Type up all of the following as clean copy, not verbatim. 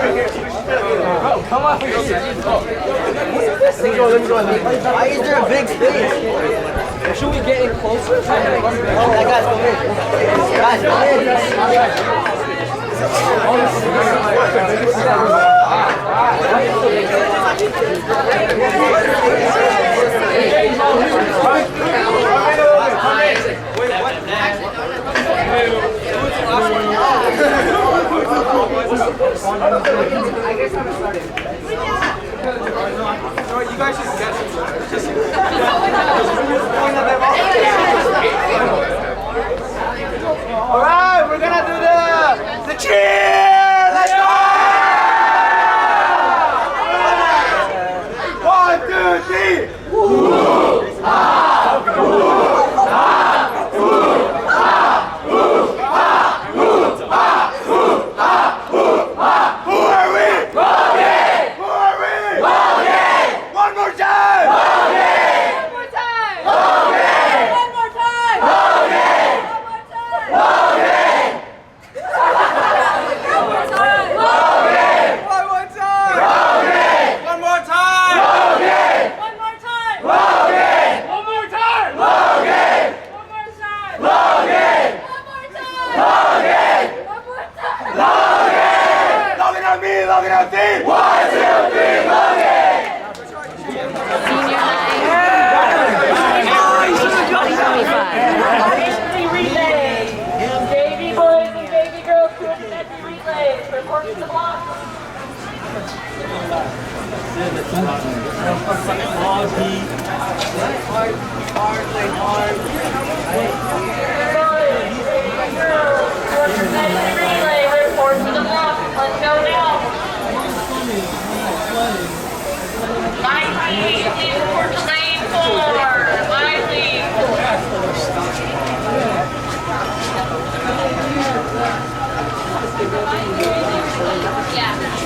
Come on. Let me go. Why is there a big space? Should we get in closer? Oh, guys, come in. Guys, come You guys just guess. All right, we're gonna do the cheer. Let's go! 1, 2, 3.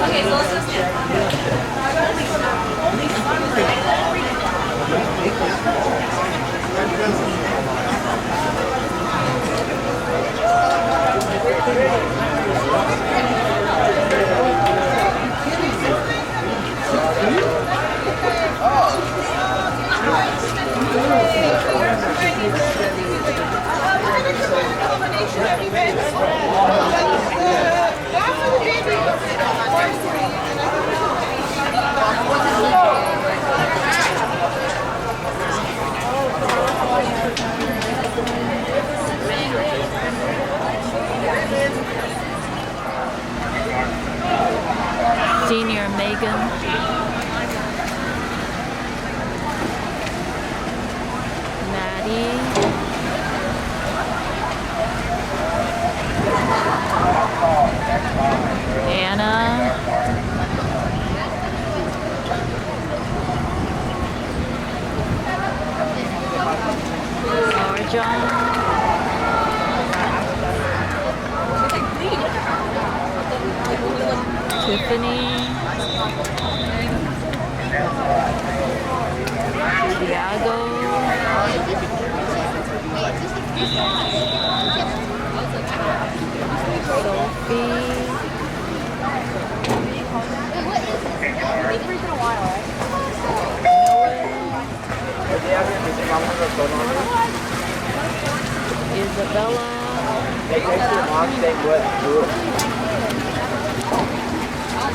Okay, so let's just Senior Megan. Maddie. Anna. Arjan. Tiffany, Tiago, Sophie, Isabella,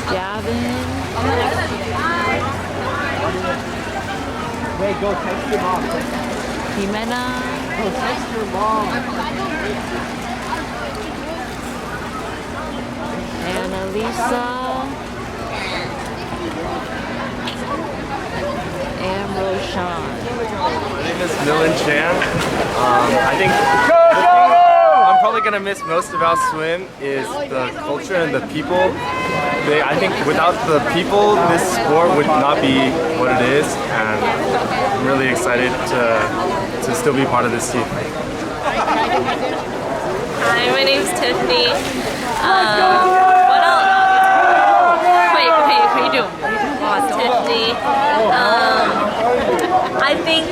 Gavin. Wait, go text your mom. Jimena. Go text your mom. Annalisa. And Roshan. My name is Dylan Chan. I think I'm probably gonna miss most about swim is the culture and the people. I think without the people, this sport would not be what it is, and I'm really excited to still be part of this team. Hi, my name's Tiffany. What else? Wait, what are you doing? Tiffany. I think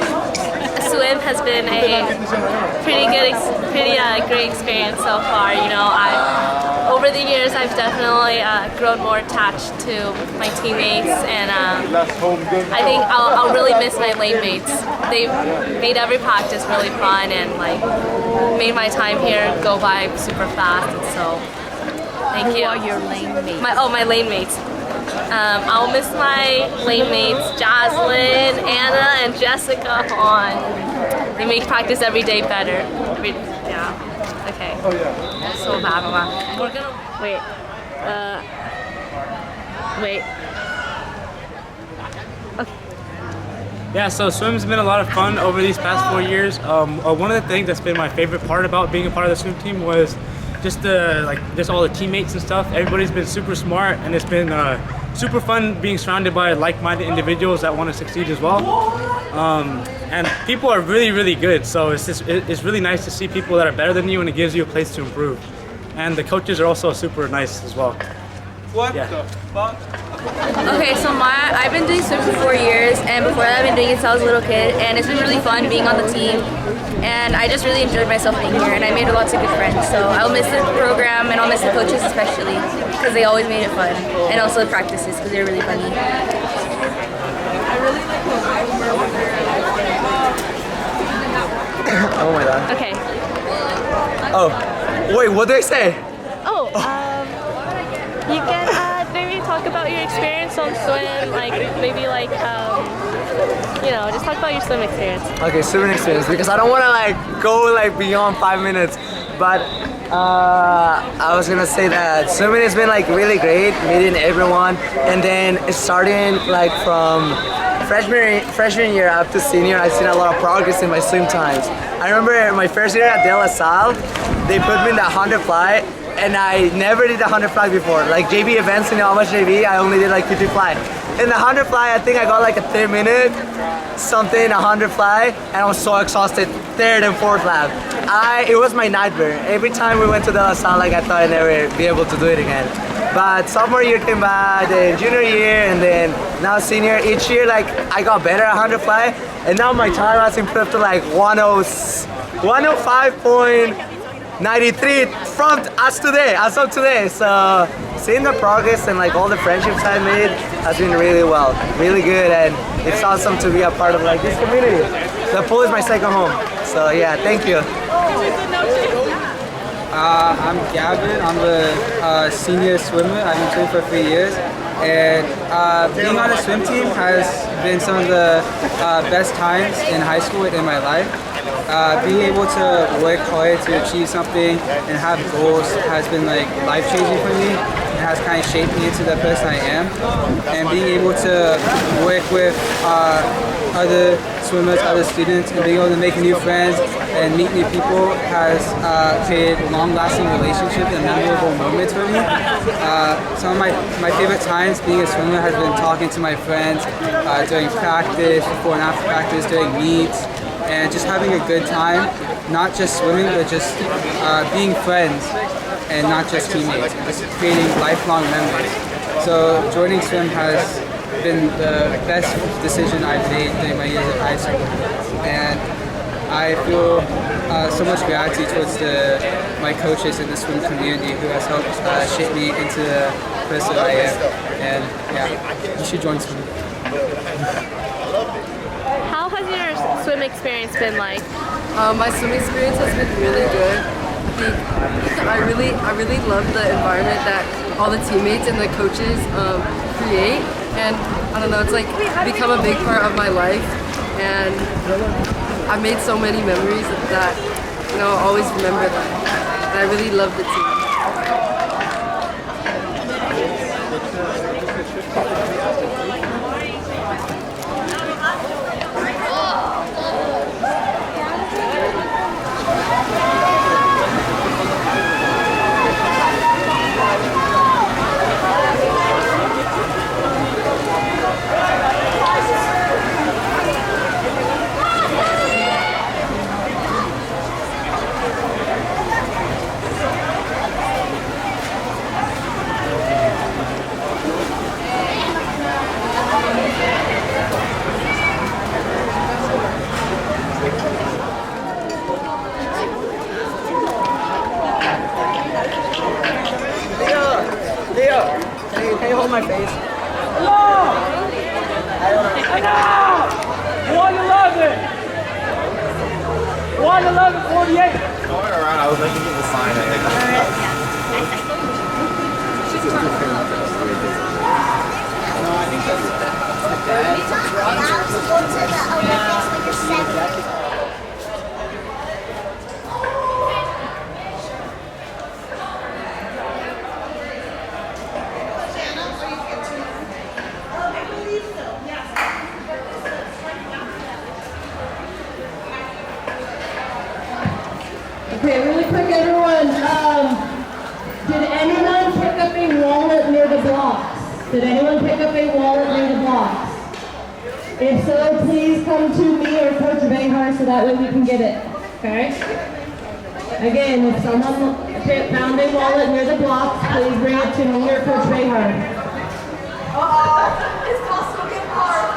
swim has been a pretty great experience so far. You know, I've over the years, I've definitely grown more attached to my teammates, and I think I'll really miss my lane mates. They made every practice really fun and like made my time here go by super fast. And so, thank you. Who are your lane mates? My lane mates. I'll miss my lane mates, Jocelyn, Anna, and Jessica Hahn. They make practice every day better. Yeah. Okay. Oh yeah. So bad, Mama. We're gonna Wait. Wait. Yeah, so swim's been a lot of fun over these past 4 years. One of the things that's been my favorite part about being a part of the swim team was just all the teammates and stuff. Everybody's been super smart, and it's been super fun being surrounded by like-minded individuals that want to succeed as well. And people are really, really good. So it's really nice to see people that are better than you, and it gives you a place to improve. And the coaches are also super nice as well. What the fuck? Okay, so I've been doing swim for 4 years, and before that I've been doing it since I was a little kid, and it's been really fun being on the team, and I just really enjoyed myself being here, and I made lots of good friends, so I'll miss the program, and I'll miss the coaches especially, because they always made it fun, and also the practices, because they're really funny. Oh my god. Okay. Oh, wait, what did I say? Oh, you can maybe talk about your experience on swim, like maybe like just talk about your swim experience. Okay, swimming experience, because I don't want to like go like beyond 5 minutes, but I was gonna say that swimming has been like really great, meeting everyone, and then starting like from freshman year up to senior, I've seen a lot of progress in my swim times. I remember my first year at JLHS, they put me in the 100 fly, and I never did the 100 fly before. Like JV events, you know how much JV? I only did like 50 fly. In the 100 fly, I think I got like a 3 minute something, 100 fly, and I was so exhausted. Third and fourth lap. It was my nightmare. Every time we went to the LaSalle, like I thought I'd never be able to do it again. But sophomore year came by, then junior year, and then now senior. Each year, like I got better at 100 fly, and now my time has improved to like 105.93 from as of today. So seeing the progress and like all the friendships I made has been really really good, and it's awesome to be a part of like this community. The pool is my second home. So yeah, thank you. I'm Gavin. I'm a senior swimmer. I've been swimming for 3 years, and being on a swim team has been some of the best times in high school and in my life. Being able to work hard to achieve something and have goals has been like life-changing for me. It has kind of shaped me into the person I am, and being able to work with other swimmers, other students, and being able to make new friends and meet new people has created long-lasting relationships and memorable moments for me. Some of my favorite times being a swimmer has been talking to my friends during practice, before and after practice, during meets, and just having a good time, not just swimming, but just being friends and not just teammates, and just creating lifelong memories. So joining swim has been the best decision I've made during my years of high school, and I feel so much gratitude towards my coaches in the swim community who has helped shape me into the person I am. And yeah, you should join swim. How has your swim experience been like? My swim experience has been really good. I really love the environment that all the teammates and the coaches create, and I don't know, it's like become a big part of my life, and I've made so many memories that I'll always remember them. And I really love the team. my face. 111! 111:48! Going around, I was making people sign Okay, really quick, everyone. Did anyone pick up a wallet near the blocks? Did anyone pick up a wallet near the blocks? If so, please come to me or Coach Behar so that way we can get it. Okay? Again, if someone found a wallet near the blocks, please bring it to me or Coach Behar. It's possible getting hard.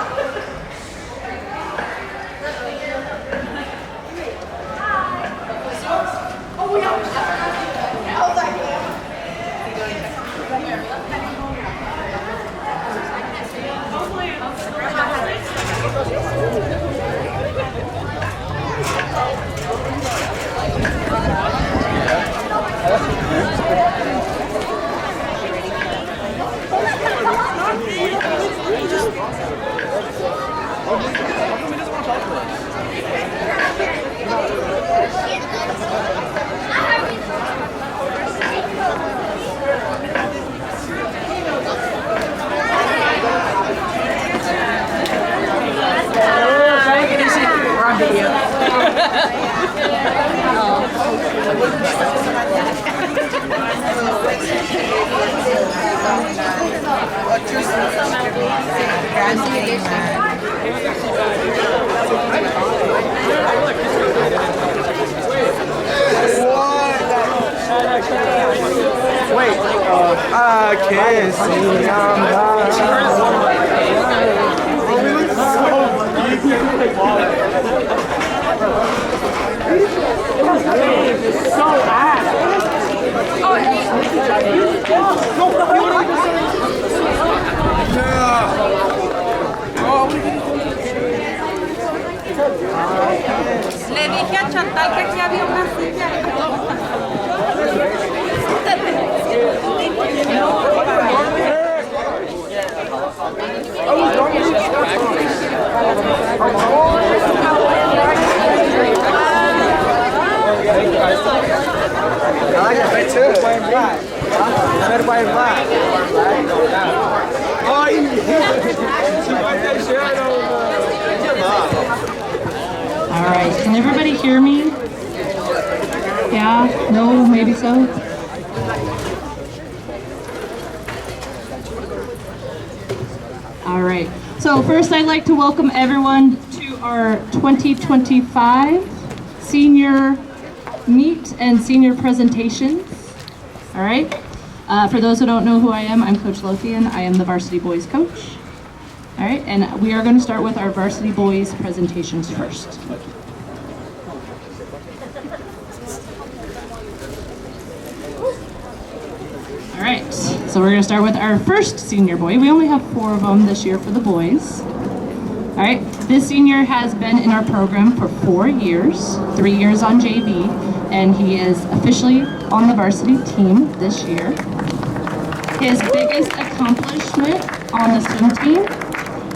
Wait, I can't see. Le dije a Chantal que aquí había una silla. I like that fit too. Better buy black. All right, can everybody hear me? Yeah? No? Maybe so? All right. So first I'd like to welcome everyone to our 2025 senior meet and senior presentations. All right. For those who don't know who I am, I'm Coach Lothian. I am the varsity boys coach. All right, and we are going to start with our varsity boys presentations first. All right, so we're going to start with our first senior boy. We only have 4 of them this year for the boys. All right, this senior has been in our program for 4 years, 3 years on JV, and he is officially on the varsity team this year. His biggest accomplishment on the swim team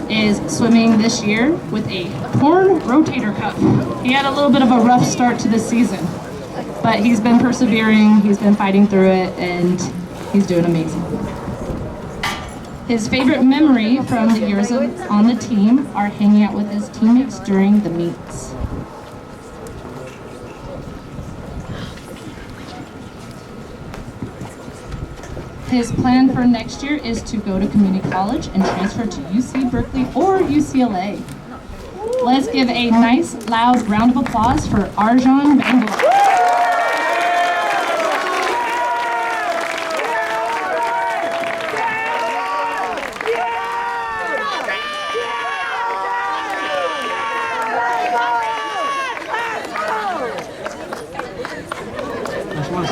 is swimming this year with a torn rotator cuff. He had a little bit of a rough start to the season, but he's been persevering, he's been fighting through it, and he's doing amazing. His favorite memory from the years on the team are hanging out with his teammates during the meets. His plan for next year is to go to community college and transfer to UC Berkeley or UCLA. Let's give a nice, loud round of applause for Arjan Bangalore.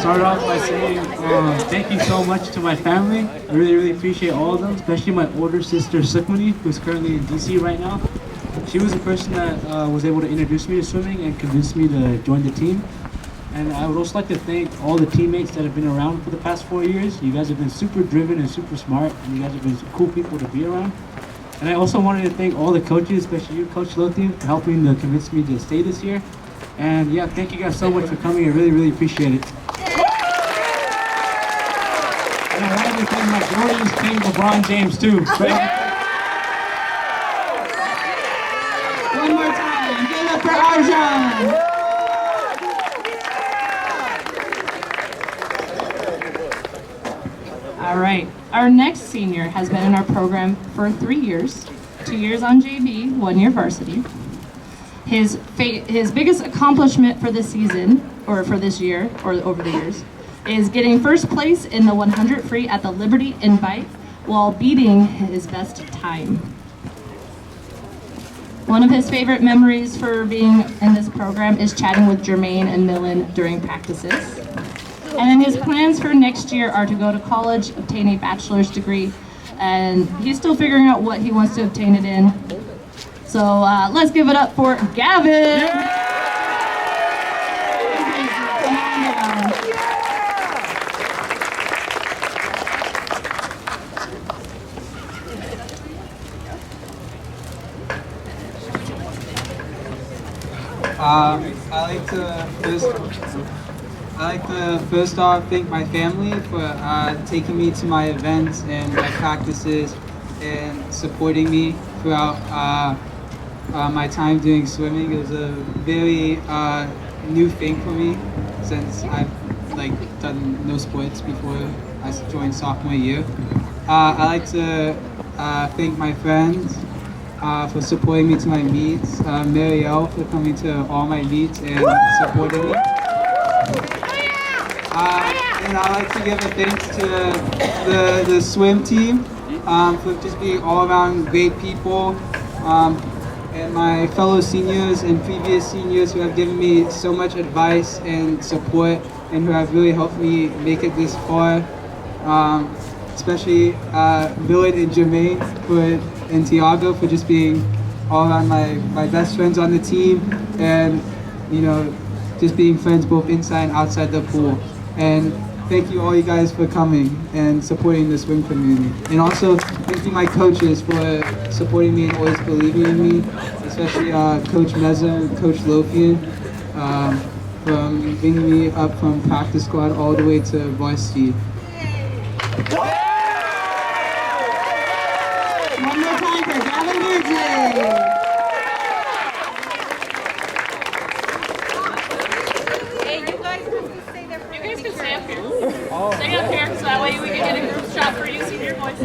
start off by saying thank you so much to my family. I really appreciate all of them, especially my older sister Sukhmani, who's currently in DC right now. She was the person that was able to introduce me to swimming and convince me to join the team. And I would also like to thank all the teammates that have been around for the past 4 years. You guys have been super driven and super smart, and you guys have been cool people to be around. And I also wanted to thank all the coaches, especially you, Coach Lothian, for helping to convince me to stay this year. And yeah, thank you guys so much for coming. I really appreciate it. And I wanted to thank my glorious king, LeBron James, too. One more time, give it up for Arjun. All right, our next senior has been in our program for 3 years, 2 years on JV, 1 year varsity. His biggest accomplishment for this season, or for this year, or over the years, is getting first place in the 100 free at the Liberty Invite while beating his best time. One of his favorite memories for being in this program is chatting with Jermaine and Millen during practices. And then his plans for next year are to go to college, obtain a bachelor's degree, and he's still figuring out what he wants to obtain it in. So let's give it up for Gavin! Come on down. I like to first off thank my family for taking me to my events and my practices and supporting me throughout my time doing swimming. It was a very new thing for me since I've done no sports before I joined sophomore year. I like to thank my friends for supporting me to my meets, Marielle for coming to all my meets and supporting me. And I like to give a thanks to the swim team for just being all around great people, and my fellow seniors and previous seniors who have given me so much advice and support and who have really helped me make it this far. Especially Willard and Jermaine and Tiago for just being all around my best friends on the team, and just being friends both inside and outside the pool. And thank you all you guys for coming and supporting the swim community. And also thank you my coaches for supporting me and always believing in me, especially Coach Meza and Coach Lothian, from bringing me up from practice squad all the way to varsity. One more time for Gavin Virgin. Stay up here so that way we can get a group shot for you senior boys.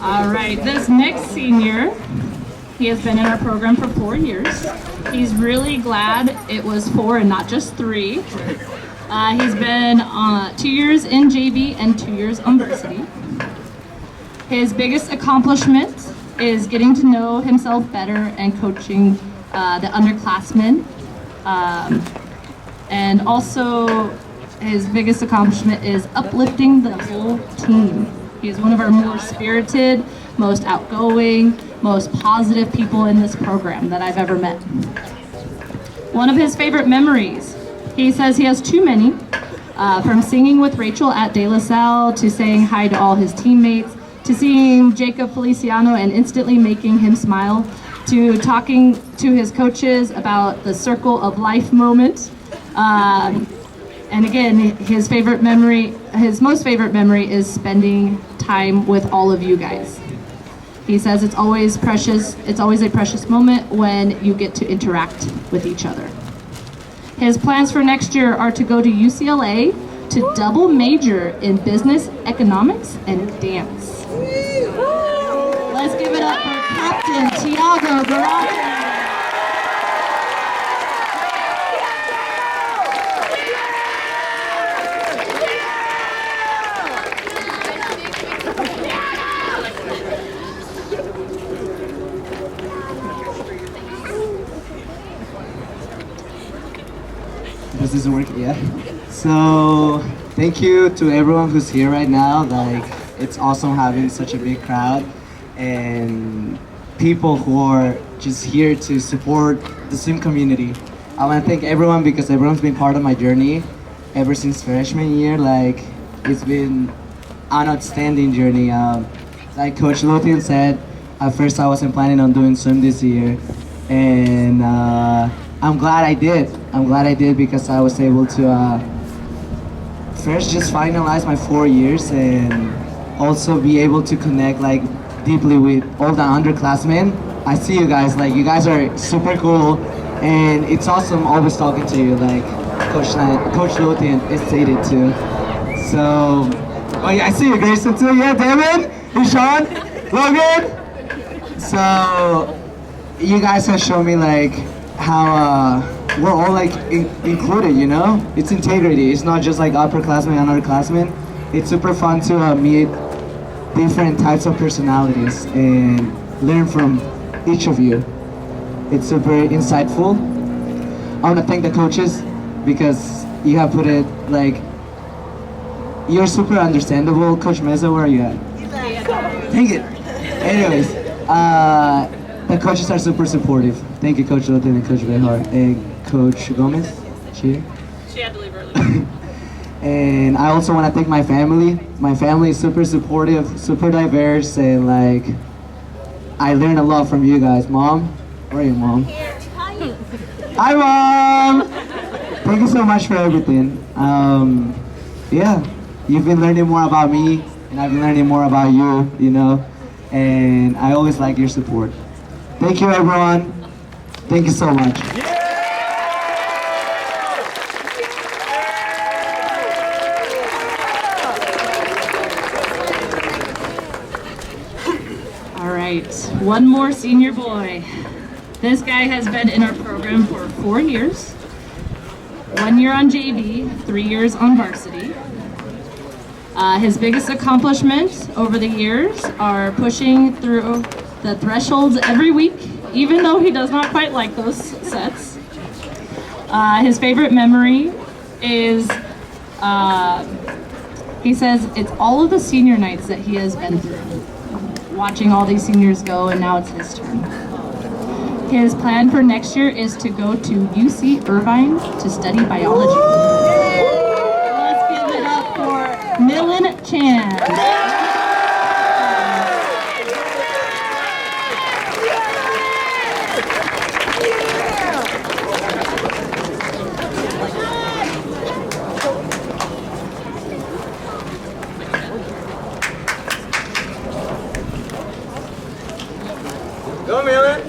All right, this next senior, he has been in our program for 4 years. He's really glad it was 4 and not just 3. He's been 2 years in JV and 2 years on varsity. His biggest accomplishment is getting to know himself better and coaching the underclassmen. And also his biggest accomplishment is uplifting the whole team. He is one of our more spirited, most outgoing, most positive people in this program that I've ever met. One of his favorite memories, he says he has too many, from singing with Rachel at De La Salle to saying hi to all his teammates, to seeing Jacob Feliciano and instantly making him smile, to talking to his coaches about the circle of life moment. And again, his most favorite memory is spending time with all of you guys. He says it's always a precious moment when you get to interact with each other. His plans for next year are to go to UCLA to double major in business, economics, and dance. Let's give it up for Captain Tiago Garage. this is working, yeah. So thank you to everyone who's here right now. Like, it's awesome having such a big crowd and people who are just here to support the swim community. I want to thank everyone because everyone's been part of my journey ever since freshman year. Like, it's been an outstanding journey. Like Coach Lothian said, at first I wasn't planning on doing swim this year, and I'm glad I did. I'm glad I did because I was able to first just finalize my 4 years and also be able to connect like deeply with all the underclassmen. I see you guys, like you guys are super cool, and it's awesome always talking to you, like Coach Lothian stated too. So, oh yeah, I see you, Grayson too. Yeah, David, Ishan, Logan. So, you guys have shown me like how we're all like included, you know? It's integrity. It's not just like upperclassmen and underclassmen. It's super fun to meet different types of personalities and learn from each of you. It's super insightful. I want to thank the coaches because you have put it like, you're super understandable. Coach Meza, where are you at? Dang it. Anyways, the coaches are super supportive. Thank you, Coach Lotin and Coach Behar and Coach Gomez. She had to leave early. And I also want to thank my family. My family is super supportive, super diverse, and like, I learned a lot from you guys. Mom, where are you, Mom? Hi, Mom. Thank you so much for everything. Yeah, you've been learning more about me, and I've been learning more about you, you know, and I always like your support. Thank you, everyone. Thank you so much. All right, one more senior boy. This guy has been in our program for 4 years. 1 year on JV, 3 years on varsity. His biggest accomplishments over the years are pushing through the thresholds every week, even though he does not quite like those sets. His favorite memory is, he says it's all of the senior nights that he has been through, watching all these seniors go, and now it's his turn. His plan for next year is to go to UC Irvine to study biology. Let's give it up for Millen Chan. Go, Millen.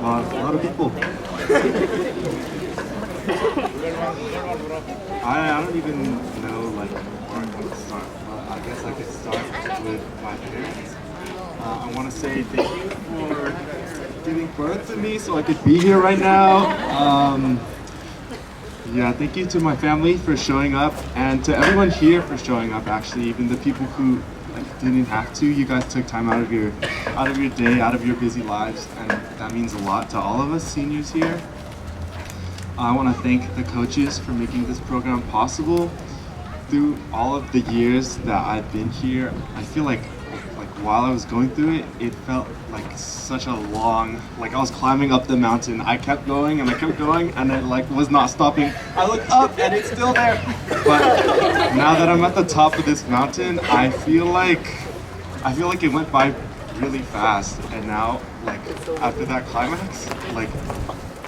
A lot of people. I don't even know like where I can start, but I guess I could start with my parents. I want to say thank you for giving birth to me so I could be here right now. Yeah, thank you to my family for showing up, and to everyone here for showing up, actually, even the people who didn't have to. You guys took time out of your day, out of your busy lives, and that means a lot to all of us seniors here. I want to thank the coaches for making this program possible. Through all of the years that I've been here, I feel like while I was going through it, it felt like such a long, like I was climbing up the mountain. I kept going and I kept going, and it like was not stopping. I look up and it's still there. But now that I'm at the top of this mountain, I feel like it went by really fast. And now, like after that climax, like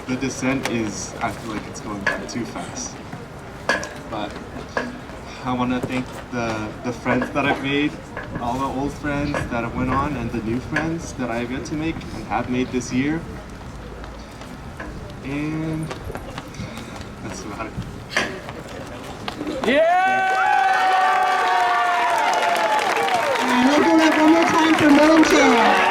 the descent is, I feel like it's going by too fast. But I want to thank the friends that I've made, all the old friends that have went on, and the new friends that I have yet to make and have made this year. And that's about it. Yeah! And we'll do that one more time for Millen Chan.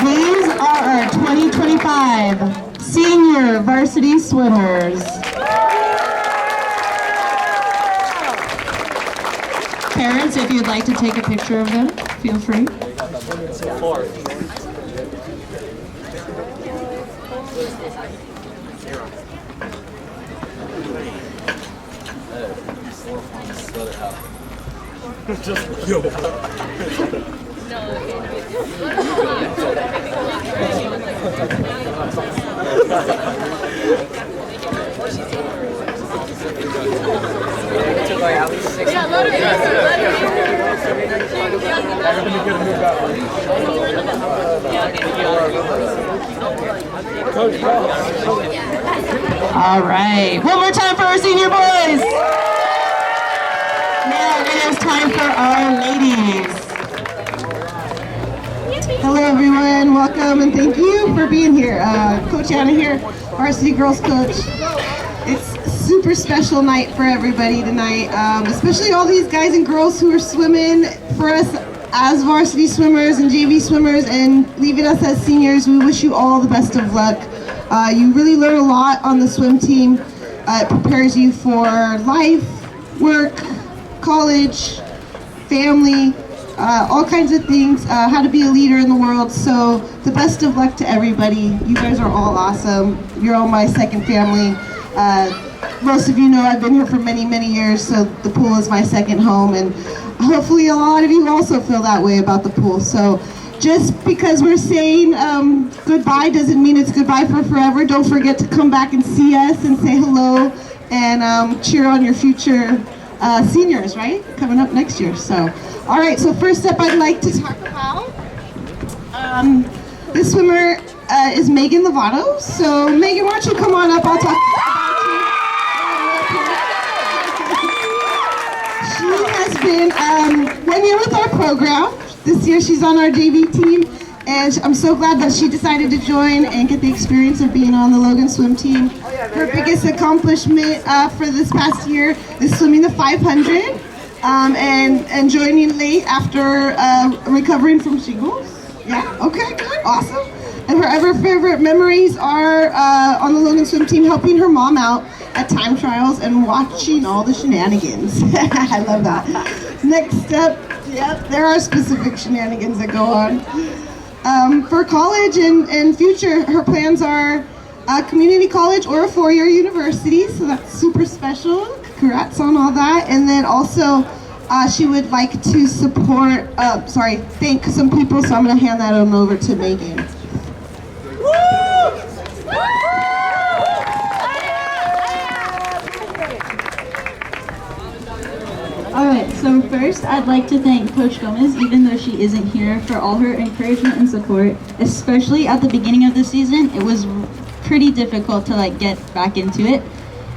These are our 2025 senior varsity swimmers. Parents, if you'd like to take a picture of them, feel free. let it happen. Just yo. All right, one more time for our senior boys. Now it is time for our ladies. Hello everyone, welcome and thank you for being here. Coach Anna here, varsity girls coach. It's a super special night for everybody tonight, especially all these guys and girls who are swimming for us as varsity swimmers and JV swimmers and leaving us as seniors. We wish you all the best of luck. You really learn a lot on the swim team. It prepares you for life, work, college, family, all kinds of things, how to be a leader in the world. So the best of luck to everybody. You guys are all awesome. You're all my second family. Most of you know I've been here for many, many years, so the pool is my second home, and hopefully a lot of you also feel that way about the pool. So just because we're saying goodbye doesn't mean it's goodbye for forever. Don't forget to come back and see us and say hello and cheer on your future seniors, right? Coming up next year. So, all right, so first up I'd like to talk about this swimmer is Megan Lovato. So Megan, why don't you come on up, I'll talk about you. She has been 1 year with our program. This year she's on our JV team, and I'm so glad that she decided to join and get the experience of being on the Logan swim team. Her biggest accomplishment for this past year is swimming the 500 and joining late after recovering from shingles. Yeah, okay, good, awesome. And her ever favorite memories are on the Logan swim team helping her mom out at time trials and watching all the shenanigans. I love that. Next up, yep, there are specific shenanigans that go on. For college and future, her plans are a community college or a four-year university, so that's super special. Congrats on all that. And then also, she would like to thank some people, so I'm gonna hand that on over to Megan. Alright, so first I'd like to thank Coach Gomez, even though she isn't here, for all her encouragement and support, especially at the beginning of the season. It was pretty difficult to get back into it.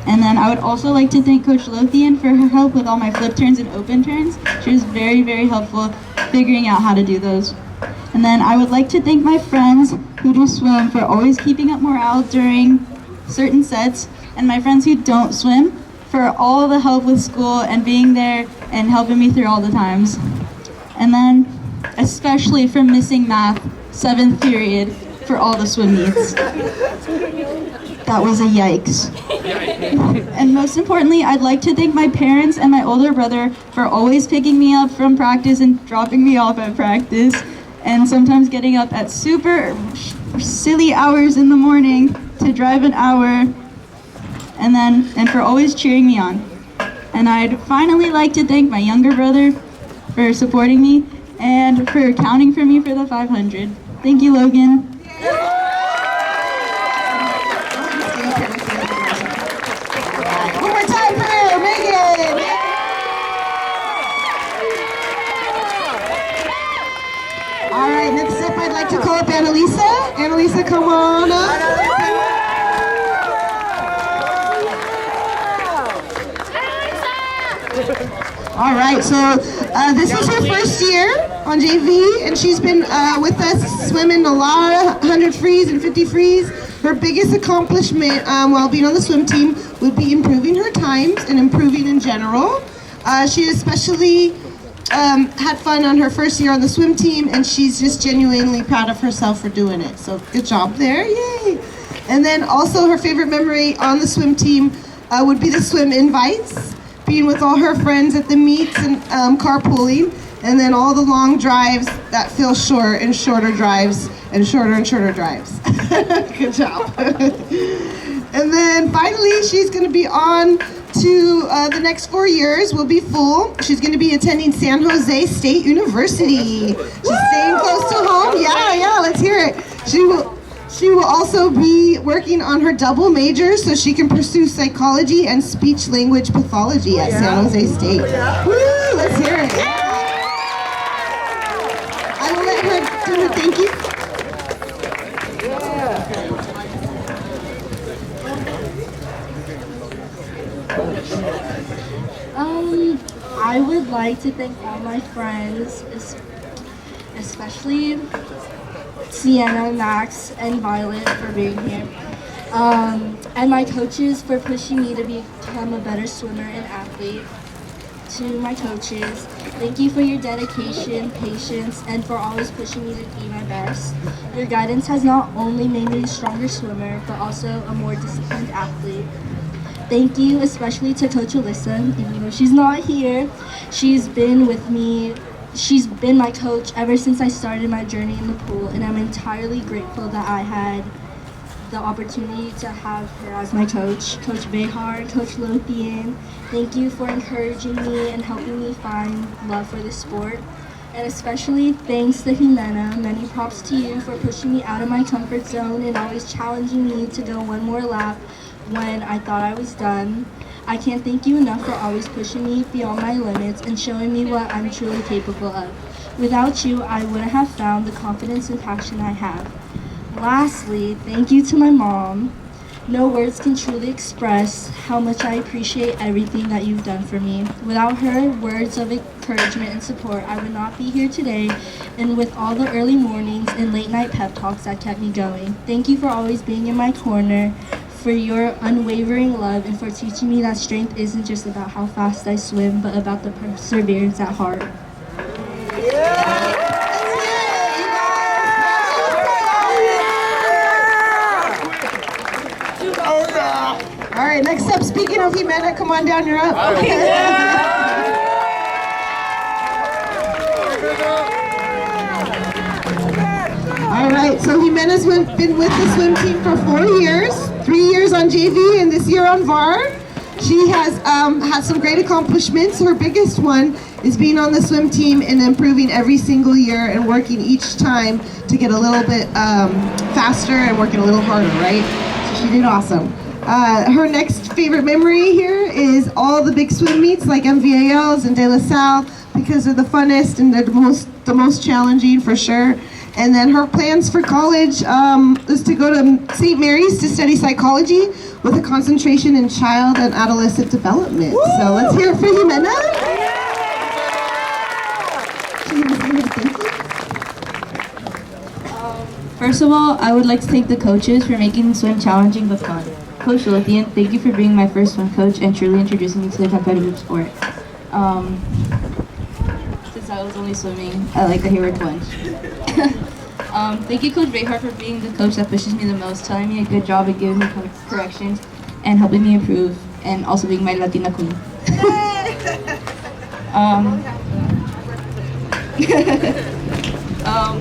And then I would also like to thank Coach Lothian for her help with all my flip turns and open turns. She was very, very helpful figuring out how to do those. And then I would like to thank my friends who do swim for always keeping up morale during certain sets, and my friends who don't swim for all the help with school and being there and helping me through all the times. And then especially for missing math 7th period for all the swim meets. That was a yikes. And most importantly, I'd like to thank my parents and my older brother for always picking me up from practice and dropping me off at practice, and sometimes getting up at super silly hours in the morning to drive an hour, and for always cheering me on. And I'd finally like to thank my younger brother for supporting me and for counting for me for the 500. Thank you, Logan. One more time for her, Megan! All right, next up I'd like to call up Annalisa. Annalisa, come on up. All right, so this is her first year on JV, and she's been with us swimming a lot of 100 frees and 50 frees. Her biggest accomplishment while being on the swim team would be improving her times and improving in general. She especially had fun on her first year on the swim team, and she's just genuinely proud of herself for doing it. So good job there, yay! And then also her favorite memory on the swim team would be the swim invites, being with all her friends at the meets and carpooling, and then all the long drives that feel short and shorter drives and shorter drives. Good job. And then finally, she's going to be on to the next 4 years will be full. She's going to be attending San Jose State University. She's staying close to home. Yeah, let's hear it. She will also be working on her double major so she can pursue psychology and speech language pathology at San Jose State. Woo, let's hear it. I will let her do her thank you. I would like to thank all my friends, especially Sienna, Max, and Violet for being here. And my coaches for pushing me to become a better swimmer and athlete. To my coaches, thank you for your dedication, patience, and for always pushing me to be my best. Your guidance has not only made me a stronger swimmer, but also a more disciplined athlete. Thank you especially to Coach Alyssa, even though she's not here. She's been with me. She's been my coach ever since I started my journey in the pool, and I'm entirely grateful that I had the opportunity to have her as my coach. Coach Behar, Coach Lothian, thank you for encouraging me and helping me find love for the sport. And especially thanks to Jimena. Many props to you for pushing me out of my comfort zone and always challenging me to go one more lap when I thought I was done. I can't thank you enough for always pushing me beyond my limits and showing me what I'm truly capable of. Without you, I wouldn't have found the confidence and passion I have. Lastly, thank you to my mom. No words can truly express how much I appreciate everything that you've done for me. Without her words of encouragement and support, I would not be here today, and with all the early mornings and late night pep talks that kept me going. Thank you for always being in my corner, for your unwavering love, and for teaching me that strength isn't just about how fast I swim, but about the perseverance at heart. All right, next up, speaking of Jimena, come on down, you're up. All right, so Jimena's been with the swim team for 4 years, 3 years on JV and this year on VAR. She has had some great accomplishments. Her biggest one is being on the swim team and improving every single year and working each time to get a little bit faster and working a little harder, right? So she did awesome. Her next favorite memory here is all the big swim meets like MVALs and De La Salle because they're the funnest and they're the most challenging for sure. And then her plans for college is to go to St. Mary's to study psychology with a concentration in child and adolescent development. Woo! So let's hear it for Jimena. First of all, I would like to thank the coaches for making swim challenging but fun. Coach Lothian, thank you for being my first swim coach and truly introducing me to the competitive sport. Since I was only swimming at like the Hayward Plunge. Thank you, Coach Behar, for being the coach that pushes me the most, telling me a good job and giving me corrections and helping me improve, and also being my Latina queen.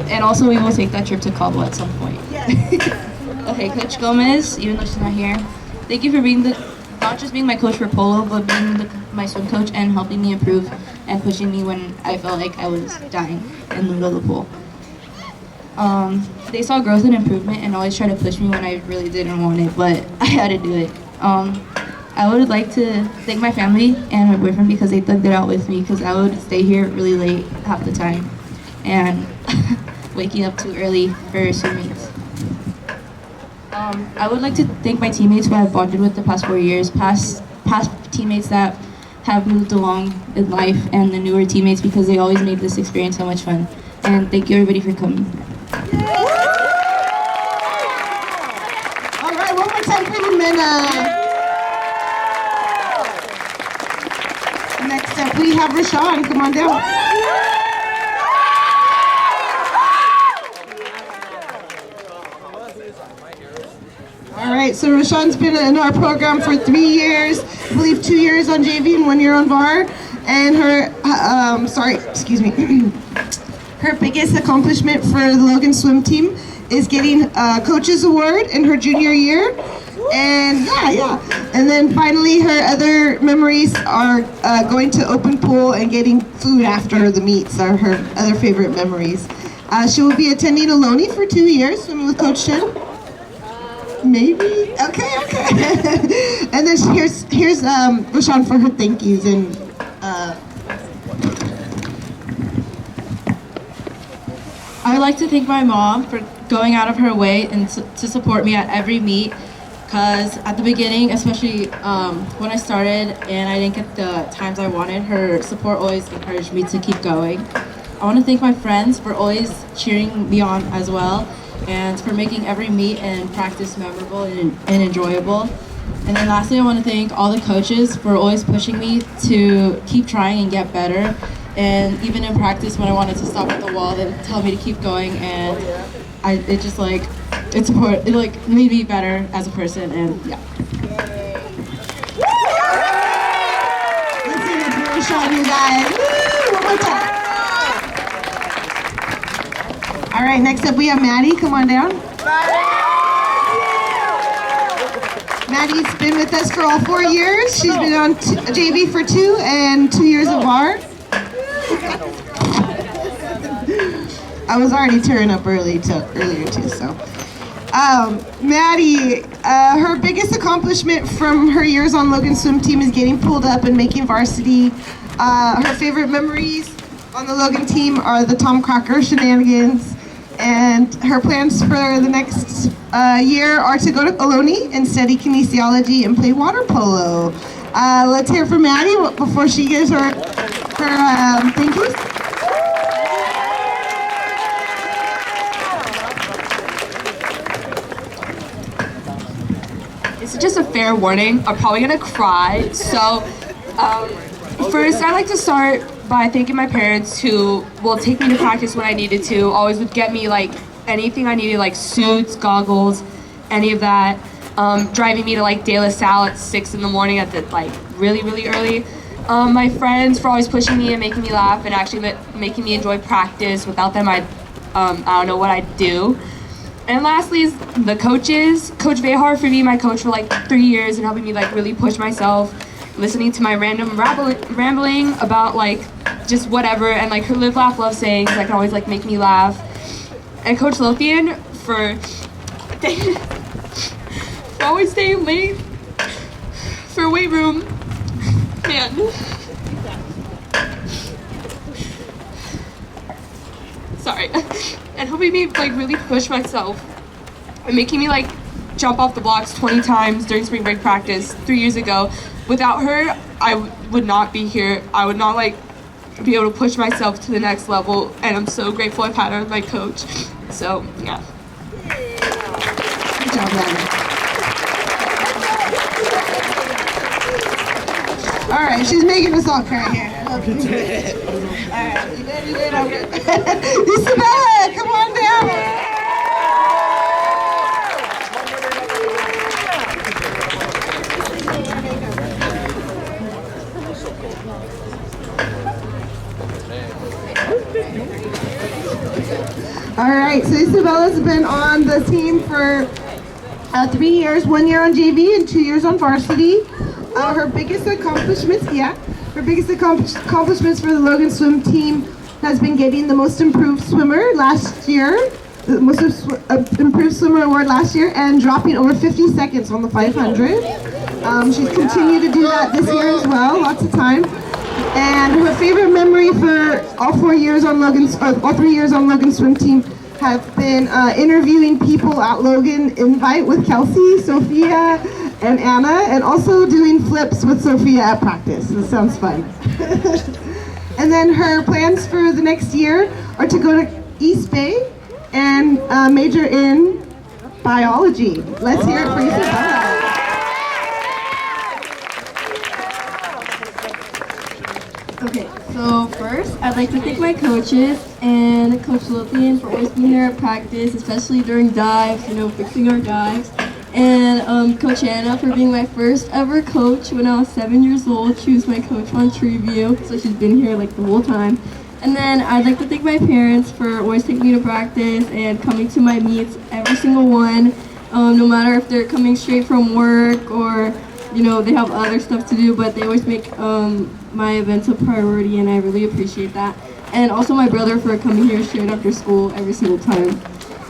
And also we will take that trip to Cabo at some point. Okay, Coach Gomez, even though she's not here, thank you for being not just being my coach for polo, but being my swim coach and helping me improve and pushing me when I felt like I was dying in the middle of the pool. They saw growth and improvement and always tried to push me when I really didn't want it, but I had to do it. I would like to thank my family and my boyfriend because they thugged it out with me, because I would stay here really late half the time and waking up too early for swim meets. I would like to thank my teammates who I've bonded with the past 4 years, past teammates that have moved along in life, and the newer teammates, because they always made this experience so much fun. And thank you everybody for coming. All right, one more time for Jimena. Next up, we have Rashawn. Come on down. All right, so Rashawn's been in our program for 3 years, I believe 2 years on JV and 1 year on VAR. And her, her biggest accomplishment for the Logan swim team is getting a coach's award in her junior year. And And then finally, her other memories are going to open pool and getting food after the meets are her other favorite memories. She will be attending Ohlone for 2 years, swimming with Coach Chen. Maybe? Okay. And then here's Rashawn for her thank yous and I would like to thank my mom for going out of her way and to support me at every meet, because at the beginning, especially when I started and I didn't get the times I wanted, her support always encouraged me to keep going. I want to thank my friends for always cheering me on as well, and for making every meet and practice memorable and enjoyable. And then lastly, I want to thank all the coaches for always pushing me to keep trying and get better. And even in practice, when I wanted to stop at the wall, they would tell me to keep going, and it made me better as a person, and yeah. Let's hear it for Rashawn, you guys. Woo! One more time. All right, next up we have Maddie. Come on down. Maddie's been with us for all 4 years. She's been on JV for 2 and 2 years of VAR. I was already tearing up earlier too, so. Maddie, her biggest accomplishment from her years on Logan's swim team is getting pulled up and making varsity. Her favorite memories on the Logan team are the Tom Crocker shenanigans, and her plans for the next year are to go to Ohlone and study kinesiology and play water polo. Let's hear from Maddie before she gives her thank yous. This is just a fair warning. I'm probably gonna cry. So, first, I'd like to start by thanking my parents who will take me to practice when I needed to. Always would get me like anything I needed, like suits, goggles, any of that. Driving me to like De La Salle at 6 in the morning at the like really early. My friends for always pushing me and making me laugh and actually making me enjoy practice. Without them, I don't know what I'd do. And lastly is the coaches. Coach Vehar for being my coach for like 3 years and helping me like really push myself, listening to my random rambling about like just whatever, and like her live, laugh, love sayings that can always like make me laugh. And Coach Lothian for always staying late for weight room. Man. Sorry. And helping me like really push myself and making me like jump off the blocks 20 times during spring break practice 3 years ago. Without her, I would not be here. I would not like be able to push myself to the next level, and I'm so grateful I've had her as my coach. So yeah. Good job, Maddie. All right, she's making us all cry here. Okay. All right, you good? I'm good. Isabella, come on down. All right, so Isabella's been on the team for 3 years, 1 year on JV and 2 years on varsity. Her biggest accomplishments for the Logan swim team has been getting the most improved swimmer last year, the most improved swimmer award last year, and dropping over 50 seconds on the 500. She's continued to do that this year as well, lots of time. And her favorite memory for all 3 years on Logan's swim team have been interviewing people at Logan Invite with Kelsey, Sophia, and Anna, and also doing flips with Sophia at practice. This sounds fun. And then her plans for the next year are to go to East Bay and major in biology. Let's hear it for Isabella. Okay, so first, I'd like to thank my coaches and Coach Lothian for always being there at practice, especially during dives, fixing our dives. And Coach Anna for being my first ever coach when I was 7 years old. She was my coach on Treeview, so she's been here like the whole time. And then I'd like to thank my parents for always taking me to practice and coming to my meets, every single one, no matter if they're coming straight from work or you know, they have other stuff to do, but they always make my events a priority, and I really appreciate that. And also my brother for coming here straight after school every single time.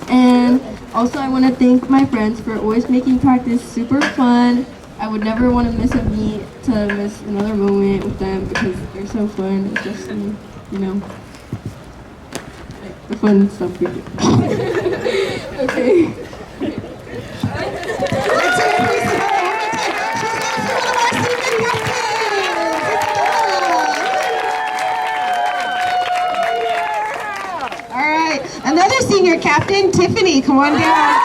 And also I want to thank my friends for always making practice super fun. I would never want to miss a meet to miss another moment with them because they're so fun, especially, you know, like the fun stuff we do. Okay. Another senior captain, Tiffany, come on down.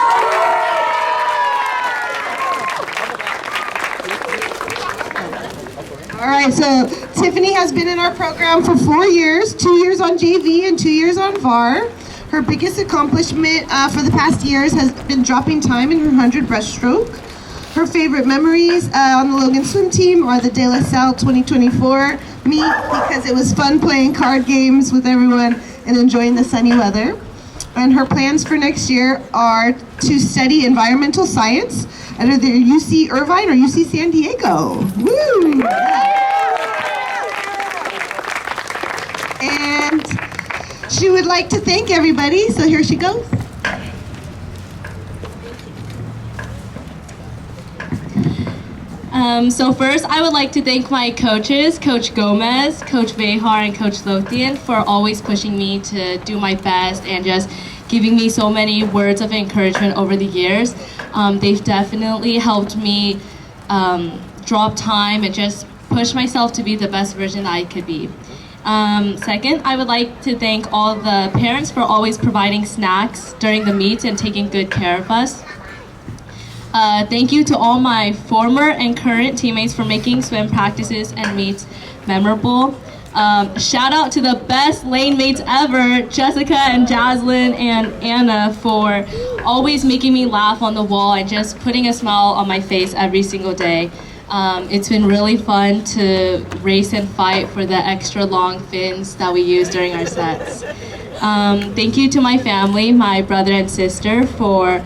All right, so Tiffany has been in our program for 4 years, 2 years on JV and 2 years on VAR. Her biggest accomplishment for the past years has been dropping time in her 100 breaststroke. Her favorite memories on the Logan swim team are the JLHS 2024 meet because it was fun playing card games with everyone and enjoying the sunny weather. And her plans for next year are to study environmental science at either UC Irvine or UC San Diego. Woo! And she would like to thank everybody, so here she goes. So first, I would like to thank my coaches, Coach Gomez, Coach Behar, and Coach Lothian for always pushing me to do my best and just giving me so many words of encouragement over the years. They've definitely helped me drop time and just push myself to be the best version that I could be. Second, I would like to thank all the parents for always providing snacks during the meets and taking good care of us. Thank you to all my former and current teammates for making swim practices and meets memorable. Shout out to the best lane mates ever, Jessica and Jaslyn and Anna, for always making me laugh on the wall and just putting a smile on my face every single day. It's been really fun to race and fight for the extra long fins that we use during our sets. Thank you to my family, my brother and sister, for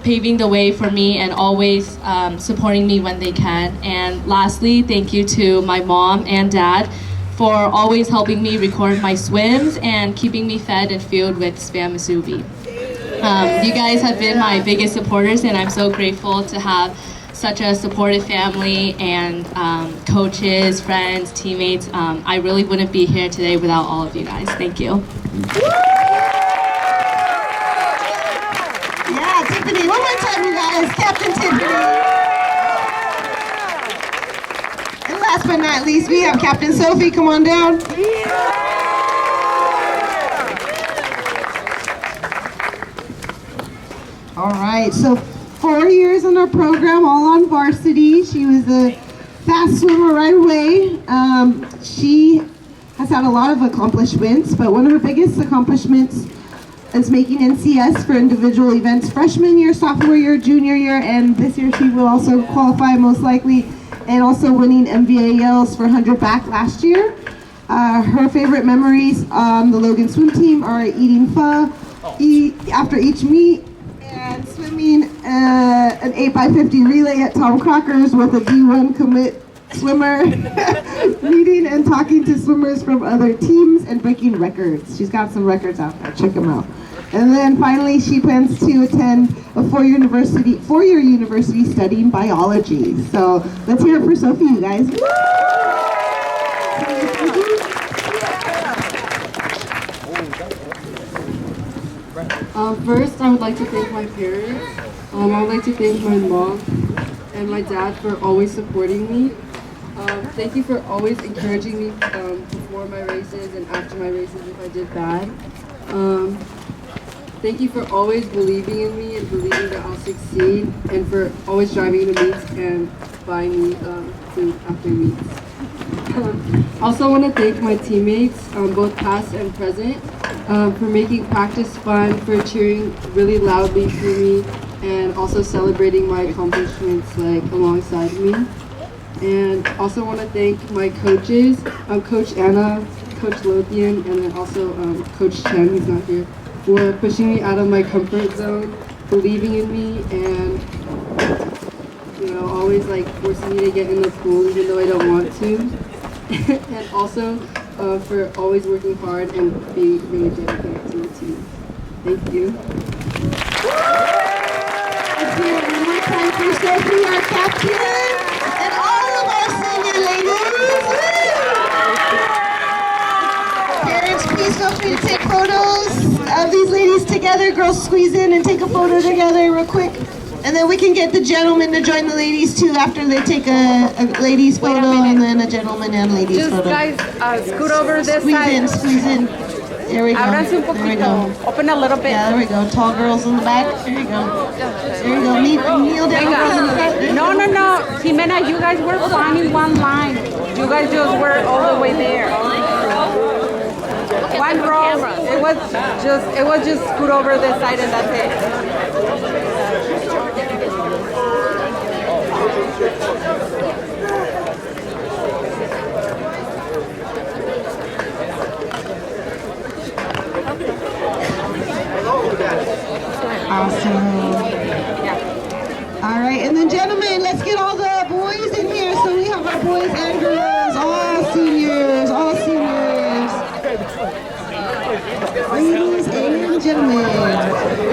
paving the way for me and always supporting me when they can. And lastly, thank you to my mom and dad for always helping me record my swims and keeping me fed and fueled with Spam Musubi. You guys have been my biggest supporters, and I'm so grateful to have such a supportive family and coaches, friends, teammates. I really wouldn't be here today without all of you guys. Thank you. Yeah, Tiffany, one more time, you guys. Captain Tiffany. And last but not least, we have Captain Sophie. Come on down. All right, so 4 years in our program, all on varsity. She was a fast swimmer right away. She has had a lot of accomplishments, but one of her biggest accomplishments is making NCS for individual events freshman year, sophomore year, junior year, and this year she will also qualify most likely, and also winning MVALs for 100 back last year. Her favorite memories on the Logan swim team are eating pho after each meet and swimming an 8x50 relay at Tom Crocker's with a D1 commit swimmer, meeting and talking to swimmers from other teams and breaking records. She's got some records out there, check them out. And then finally, she plans to attend a four-year university studying biology. So let's hear it for Sophie, you guys. First, I would like to thank my parents. I would like to thank my mom and my dad for always supporting me. Thank you for always encouraging me before my races and after my races if I did bad. Thank you for always believing in me and believing that I'll succeed, and for always driving to meets and buying me food after meets. Also want to thank my teammates, both past and present, for making practice fun, for cheering really loudly for me, and also celebrating my accomplishments alongside me. And also want to thank my coaches, Coach Anna, Coach Lothian, and then also Coach Chen, who's not here, for pushing me out of my comfort zone, believing in me, and you know, always like forcing me to get in the pool even though I don't want to. And also for always working hard and being really dedicated to the team. Thank you. Let's hear it one more time for Sophie, our captain, and all of our senior ladies. Parents, please feel free to take photos of these ladies together. Girls, squeeze in and take a photo together real quick. And then we can get the gentlemen to join the ladies too after they take a ladies photo and then a gentleman and ladies Just photo. guys, scoot over this side. Squeeze in. There we go. Ábranse un There we go. poquito. Open a little bit. Yeah, there we go. Tall girls in the back. There you go. There you go. Kneel down, girls in the front. No, no, no. Jimena, you guys were fine in one line. You guys just were all the way there. One row. It was just scoot over this side and that's it. Awesome. All right, and then gentlemen, let's get all the boys in here. So we have our boys and girls, all seniors, all seniors. Ladies and gentlemen,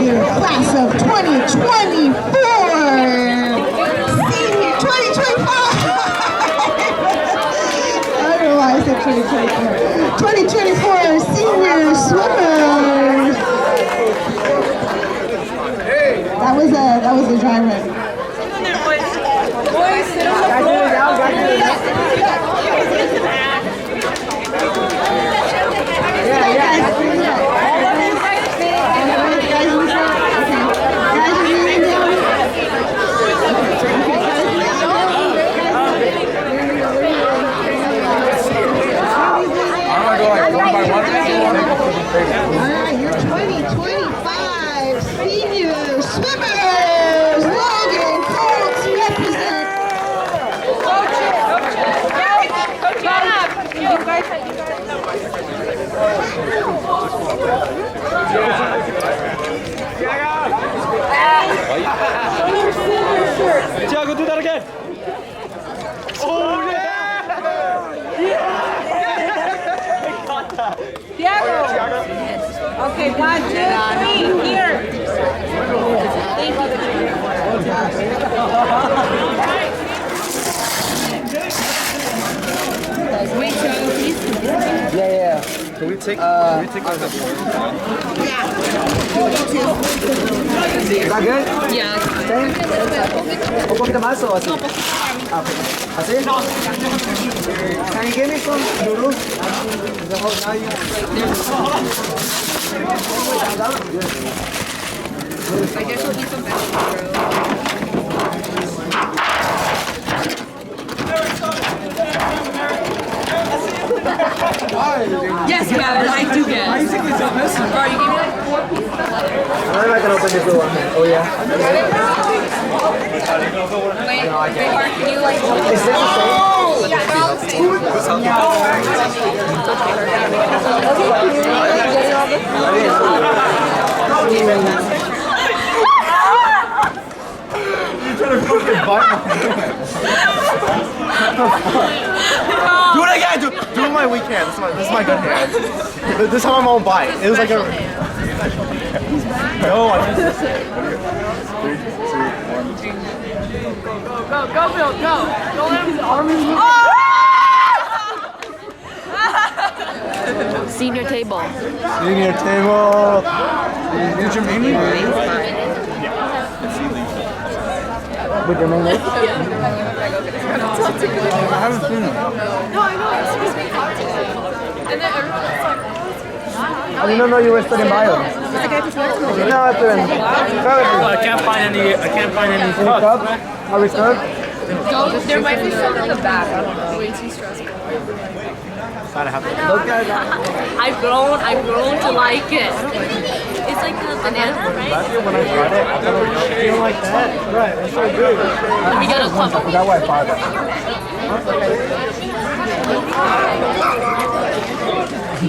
your class of 2024, senior 2025. I don't know why I said 2024. 2024 senior swimmers. That was a dry run. Boys, sit on the floor. Alright, your 2025 senior swimmers! Logan Colts represent! Tiago, do that again. Oh yeah! Diego. Okay, 1, 2, 3, here. Thank you. Wait, Tiago, please. Yeah. Can we take like a Is that good? Yeah. Same? ¿Un poquito más o así? Ah, okay. ¿Así? Can you give me some noodles? I guess we'll eat some vegetables, Yes, Gavin, I do get. Bro, you gave me like 4 pieces. I don't know if I can open this little one. Oh, yeah. Wait, can you like... Is this the same? Yeah, they're all the You're trying to fucking bite Do it again! Do it with my weak hand. This is my good hand. This time I won't bite. It was like a... No, I just... 3, 2, 1. Go, Bill, go. Don't let him... Senior table. Senior table. Did you mean me? With your main leg? I haven't seen them. No, I know. It's supposed to be cocktail. And then everyone's like, I didn't know you were studying bio. No, it's in. I can't find any cups. Are we served? go. There might be some in the back. I don't know. Way too stressful. I've grown to like it. It's like the banana, right? Last year when I tried it, I thought it was feel like that. Right, that's so good. Let me get a cup. Is that why I bought it?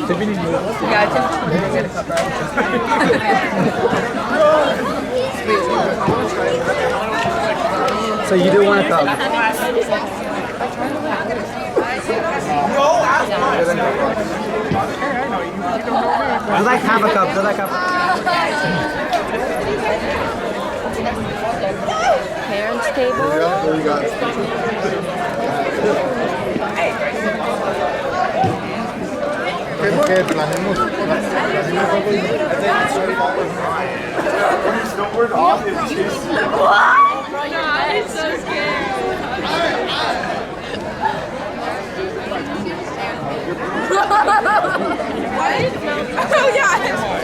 Tiffany knew. Yeah, Tiffany get a cup, right? So you do want a cup. Do like half a cup. Do like half a cup. Parents table. I'm so scared. Oh yeah.